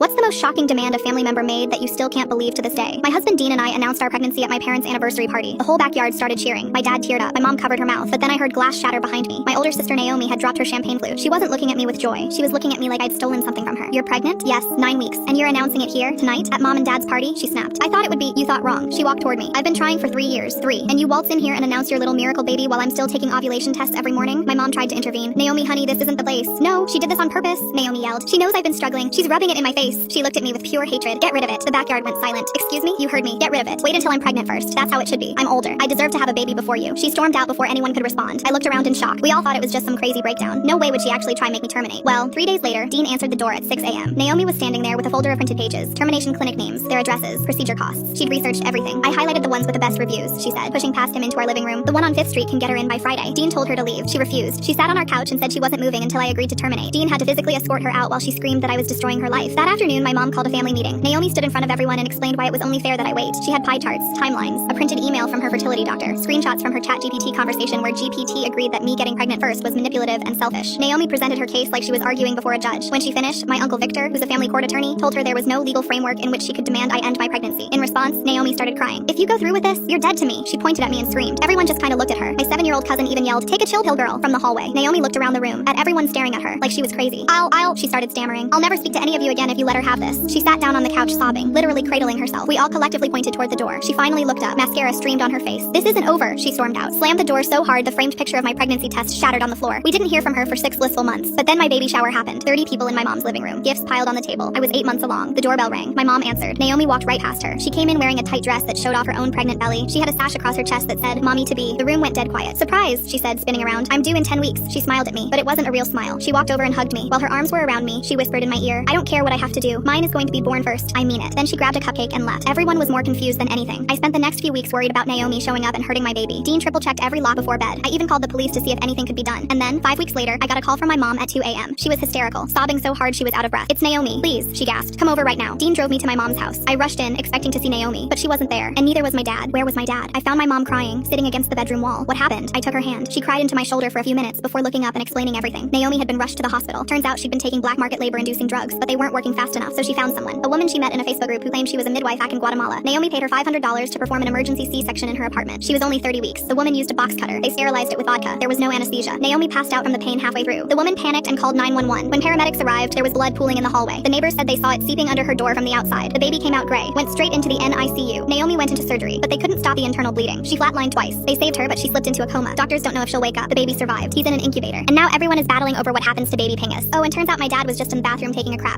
What's the most shocking demand a family member made that you still can't believe to this day? My husband Dean and I announced our pregnancy at my parents' anniversary party. The whole backyard started cheering. My dad teared up. My mom covered her mouth. But then I heard glass shatter behind me. My older sister Naomi had dropped her champagne flute. She wasn't looking at me with joy. She was looking at me like I'd stolen something from her. You're pregnant? Yes, 9 weeks. And you're announcing it here, tonight, at mom and dad's party? She snapped. I thought it would be, you thought wrong. She walked toward me. I've been trying for 3 years. 3. And you waltz in here and announce your little miracle baby while I'm still taking ovulation tests every morning? My mom tried to intervene. Naomi, honey, this isn't the place. No, she did this on purpose. Naomi yelled. She knows I've been struggling. She's rubbing it in my face. She looked at me with pure hatred. Get rid of it. The backyard went silent. Excuse me? You heard me. Get rid of it. Wait until I'm pregnant first. That's how it should be. I'm older. I deserve to have a baby before you. She stormed out before anyone could respond. I looked around in shock. We all thought it was just some crazy breakdown. No way would she actually try and make me terminate. Well, 3 days later, Dean answered the door at 6 a.m. Naomi was standing there with a folder of printed pages, termination clinic names, their addresses, procedure costs. She'd researched everything. I highlighted the ones with the best reviews, she said, pushing past him into our living room. The one on 5th Street can get her in by Friday. Dean told her to leave. She refused. She sat on our couch and said she wasn't moving until I agreed to terminate. Dean had to physically escort her out while she screamed that I was destroying her life. That afternoon, my mom called a family meeting. Naomi stood in front of everyone and explained why it was only fair that I wait. She had pie charts, timelines, a printed email from her fertility doctor, screenshots from her ChatGPT conversation where GPT agreed that me getting pregnant first was manipulative and selfish. Naomi presented her case like she was arguing before a judge. When she finished, my uncle Victor, who's a family court attorney, told her there was no legal framework in which she could demand I end my pregnancy. In response, Naomi started crying. If you go through with this, you're dead to me. She pointed at me and screamed. Everyone just kind of looked at her. My 7-year-old cousin even yelled, "Take a chill pill, girl," from the hallway. Naomi looked around the room, at everyone staring at her, like she was crazy. She started stammering. "I'll never speak to any of you again if you let her have this." She sat down on the couch sobbing, literally cradling herself. We all collectively pointed toward the door. She finally looked up. Mascara streamed on her face. "This isn't over," she stormed out. Slammed the door so hard the framed picture of my pregnancy test shattered on the floor. We didn't hear from her for 6 blissful months. But then my baby shower happened. 30 people in my mom's living room. Gifts piled on the table. I was 8 months along. The doorbell rang. My mom answered. Naomi walked right past her. She came in wearing a tight dress that showed off her own pregnant belly. She had a sash across her chest that said, "Mommy to be." The room went dead quiet. "Surprise," she said, spinning around. "I'm due in 10 weeks. She smiled at me, but it wasn't a real smile. She walked over and hugged me. While her arms were around me, she whispered in my ear, "I don't care what I have to do. Mine is going to be born first. I mean it." Then she grabbed a cupcake and left. Everyone was more confused than anything. I spent the next few weeks worried about Naomi showing up and hurting my baby. Dean triple-checked every lock before bed. I even called the police to see if anything could be done. And then, 5 weeks later, I got a call from my mom at 2 a.m. She was hysterical, sobbing so hard she was out of breath. "It's Naomi. Please," she gasped. "Come over right now." Dean drove me to my mom's house. I rushed in, expecting to see Naomi, but she wasn't there, and neither was my dad. Where was my dad? I found my mom crying, sitting against the bedroom wall. What happened? I took her hand. She cried into my shoulder for a few minutes before looking up and explaining everything. Naomi had been rushed to the hospital. Turns out she'd been taking black market labor-inducing drugs, but they weren't working fast enough, so she found someone. A woman she met in a Facebook group who claimed she was a midwife back in Guatemala. Naomi paid her $500 to perform an emergency C-section in her apartment. She was only 30 weeks. The woman used a box cutter. They sterilized it with vodka. There was no anesthesia. Naomi passed out from the pain halfway through. The woman panicked and called 911. When paramedics arrived, there was blood pooling in the hallway. The neighbors said they saw it seeping under her door from the outside. The baby came out gray, went straight into the NICU. Naomi went into surgery, but they couldn't stop the internal bleeding. She flatlined twice. They saved her, but she slipped into a coma. Doctors don't know if she'll wake up. The baby survived. He's in an incubator. And now everyone is battling over what happens to baby Pingus. Oh, and turns out my dad was just in the bathroom taking a crap.